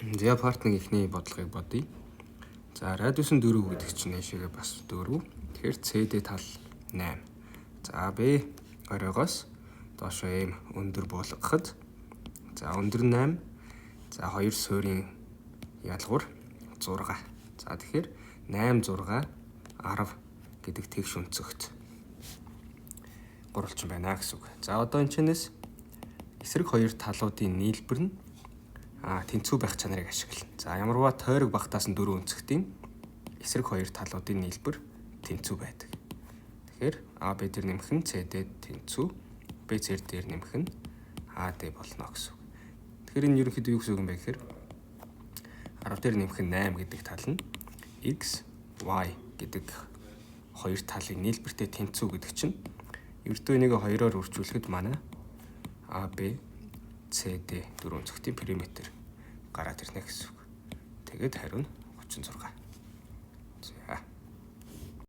За партны ихний бодлогыг бодъё. За радиусын 4 гэдэг чинь нэшигээ бас 4. Тэгэхээр CD тал 8. За B оройгоос доошоо ийм өндөр буулгахад за өндөр 8. За 2 суурийн ялгуур 6. За тэгэхээр 8 6 10 гэдэг тэгш өнцөгт гурвалжин байна гэсэн үг. За одоо энэ чинээс эсрэг хоёр талуудын нийлбэр нь тэнцүү байх чанарыг ашиглана. За ямарваа тойрог багтаас нь 4 өнцгтийн эсрэг хоёр талуудын нийлбэр тэнцүү байдаг. Тэгэхээр AB дээр нэмэх нь CD тэнцүү, BC дээр нэмэх нь AD болно гэсэн үг. Тэгэхээр энэ ерөнхийдөө юу гэсэн үг юм бэ гэхээр 10 дээр нэмэх нь 8 гэдэг тал нь X, Y гэдэг хоёр талын нийлбэртэй тэнцүү гэдэг чинь ердөө энийг 2-оор үржүүлэхэд манай AB, CD 4 өнцгтийн периметр гараад ирнэ гэсэн үг. Тэгээд хариу нь 36.